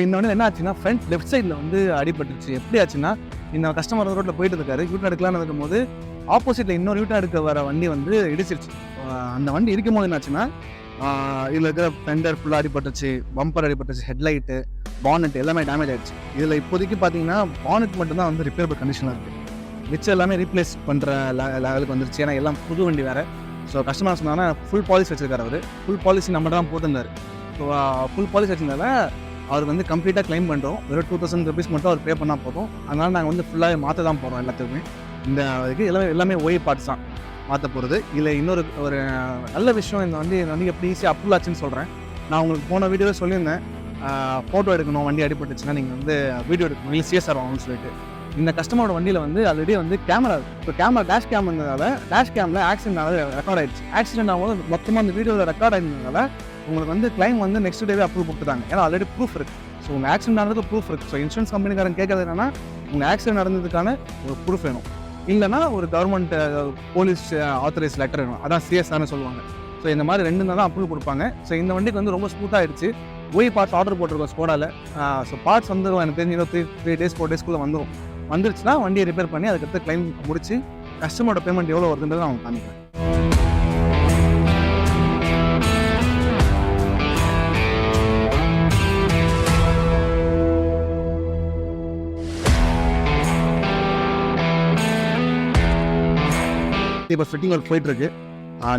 இந்த வண்டியில் என்ன ஆச்சுன்னா ஃப்ரண்ட் லெஃப்ட் சைடில் வந்து அடிபட்டுருச்சு. எப்படி ஆச்சுன்னா, இந்த கஸ்டமர் ரோட்டில் போயிட்டு இருக்காரு, யூட்டன் எடுக்கலான்னு இருக்கும்போது ஆப்போசிட்டில் இன்னொரு யூட்டன் எடுக்க வர வண்டி வந்து இடிச்சிருச்சு. அந்த வண்டி இருக்கும் போது என்ன ஆச்சுன்னா, இதில் இருக்கிற ஃபெண்டர் ஃபுல்லாக அடிபட்டுச்சு, பம்பர் அடிபட்டுச்சு, ஹெட்லைட்டு, பானட் எல்லாமே டேமேஜ் ஆகிடுச்சு. இதில் இப்போதைக்கு பார்த்தீங்கன்னா பானட் மட்டும்தான் வந்து ரிப்பேரபிள் கண்டிஷனாக இருக்குது. மிச்சம் எல்லாமே ரீப்ளேஸ் பண்ணுற லெவலுக்கு வந்துருச்சு. ஏன்னா எல்லாம் புது வண்டி வேறு. ஸோ கஸ்டமர் சொன்னாங்கன்னா ஃபுல் பாலிசி வச்சுருக்காரு அவர். ஃபுல் பாலிசி நம்ம தான் போட்டிருந்தார். ஸோ ஃபுல் பாலிசி வச்சிருந்தால அவருக்கு வந்து கம்ப்ளீட்டாக கிளைம் பண்ணுறோம். வெறும் 2000 rupees மட்டும் அவர் பே பண்ணால் போதும். அதனால் நாங்கள் வந்து ஃபுல்லாக மாற்ற தான் போகிறோம் எல்லாத்துக்குமே. இந்த இதுக்கு எல்லாமே ஒய் பார்ட்ஸ் தான் மாற்ற போகிறது. இதில் இன்னொரு ஒரு நல்ல விஷயம், இந்த வண்டி எப்படி ஈஸியாக அப்ரூவல் ஆச்சுன்னு சொல்கிறேன். நான் உங்களுக்கு போன வீடியோவில் சொல்லியிருந்தேன், ஃபோட்டோ எடுக்கணும் வண்டி அடிபட்டுச்சுன்னா நீங்கள் வந்து வீடியோ எடுக்கணும், இல்லை சிஎஸ்ஆர் வாங்கணும்னு சொல்லிட்டு. இந்த கஸ்டமரோட வண்டியில் வந்து ஆல்ரெடி வந்து கேமரா, இப்போ டேஷ் கேம்னால டேஷ் கேமில் ஆக்சிடென்ட் ரெக்கார்ட் ஆகிடுச்சு. ஆக்சிடென்ட் ஆகும்போது மொத்தமாக அந்த வீடியோவில் ரெக்கார்ட் ஆகிருந்ததுனால உங்களுக்கு வந்து கிளைம் வந்து நெக்ஸ்ட் டேவே அப்ரூவ் கொடுத்துட்டாங்க. ஏன்னா ஆல்ரெடி ப்ரூஃப் இருக்குது. ஸோ உங்கள் ஆக்சிடென்ட் நடந்ததுக்கு ப்ரூஃப் இருக்குது. ஸோ இன்சூரன்ஸ் கம்பெனிக்காரன் கேட்கறது என்னன்னா, உங்கள் ஆக்சிடென்ட் நடந்ததுக்கான ஒரு ப்ரூஃப் வேணும், இல்லைனா ஒரு கவர்மெண்ட் போலீஸ் ஆத்தரைஸ் லெட்டர் வேணும். அதான் சிஎஸ்ஆர்னு சொல்லுவாங்க. ஸோ இந்த மாதிரி 2 தான் அப்ரூவ் கொடுப்பாங்க. ஸோ இந்த வண்டிக்கு வந்து ரொம்ப ஸ்மூத்தாக ஆகிடுச்சு. ஒய் பார்ட்ஸ் ஆர்டர் போட்டிருக்கோம் ஸ்கோடாவில். ஸோ பார்ட்ஸ் வந்துடும், எனக்கு தெரிஞ்சு 3 days 4 daysக்குள்ளே வந்துருச்சுன்னா வண்டியை ரிப்பேர் பண்ணி அதுக்கடுத்து கிளைம் முடிச்சு கஸ்டமரோட பேமெண்ட் எவ்வளோ வருதுன்றது அவங்க காமிக்கிறேன். இப்போ ஃபிட்டிங் ஒர்க் போயிட்டுருக்கு.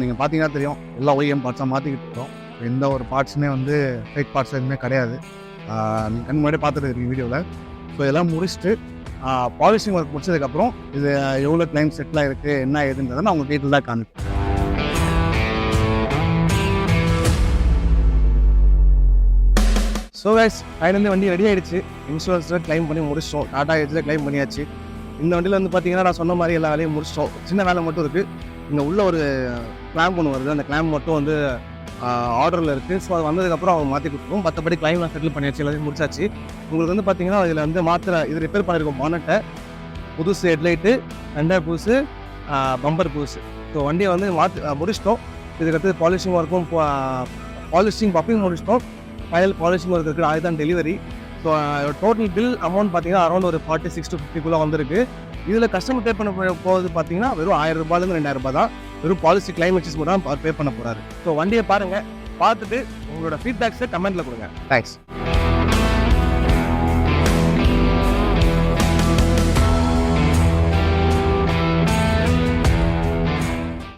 நீங்கள் பார்த்தீங்கன்னா தெரியும், எல்லா ஒய்எம் பார்ட்ஸாக மாற்றிக்கிட்டு இருக்கோம். எந்த ஒரு பார்ட்ஸுமே வந்து ஃபேக் பார்ட்ஸ் எதுவுமே கிடையாது. நீங்கள் முன்னாடி பார்த்துட்டு இருக்கீங்க வீடியோவில். ஸோ இதெல்லாம் முடிச்சுட்டு பாலிஷிங் ஒர்க் முடிச்சதுக்கப்புறம் இது எவ்வளோ கிளைம் செட்டில் இருக்குது, என்ன ஏதுன்றதை நான் உங்கள் டீட்டெயில் தான் காமிப்பேன். ஸோ கைஸ், ஃபைனலி வண்டி ரெடி ஆகிடுச்சு. இன்சூரன்ஸில் கிளைம் பண்ணி முடிச்சிட்டோம். டாடா ஏஜில் கிளைம் பண்ணியாச்சு. இந்த வண்டியில் வந்து பார்த்தீங்கன்னா நான் சொன்ன மாதிரி எல்லா வேலையும் முடிச்சிட்டோம். சின்ன வேலை மட்டும் இருக்குது. இங்கே உள்ள ஒரு கிளாம்ப் ஒன்று வருது. அந்த கிளாம்ப் மட்டும் வந்து ஆர்டரில் இருக்குது. ஸோ அது வந்ததுக்கப்புறம் அவங்க மாற்றி கொடுத்துருவோம். மற்றபடி கிளைம்லாம் செட்டில் பண்ணியாச்சு, எல்லாத்தையும் முடிச்சாச்சு. உங்களுக்கு வந்து பார்த்தீங்கன்னா இதில் வந்து இது ரிப்பேர் பண்ணியிருக்கோம். பானட்டை புதுசு, ஹெட்லைட்டு, ஃபெண்டர் புதுசு, பம்பர் புதுசு. ஸோ வண்டியை வந்து முடிச்சிட்டோம். இதுக்கடுத்து பாலிஷிங் ஒர்க்கும் பப்பிங் முடிச்சிட்டோம். ஃபைனல் பாலிஷிங் ஒர்க் இருக்குது. அதுதான் delivery. So total bill amount பார்த்தீங்கன்னா அரௌண்ட் ஒரு 46 to 50 வந்திருக்கு. இதில் கஸ்டமர் பே பண்ண போகிறது பார்த்தீங்கன்னா வெறும் 1000 ரூபாயிலேருந்து 2000 ரூபாய் தான். வெறும் பாலிசி கிளைம் வச்சு மட்டும் அவர் பே பண்ண போகிறாரு. ஸோ வண்டியை பாருங்கள், பார்த்துட்டு உங்களோட ஃபீட்பேக்ஸை கமெண்ட்டில் கொடுங்க. தேங்க்ஸ்.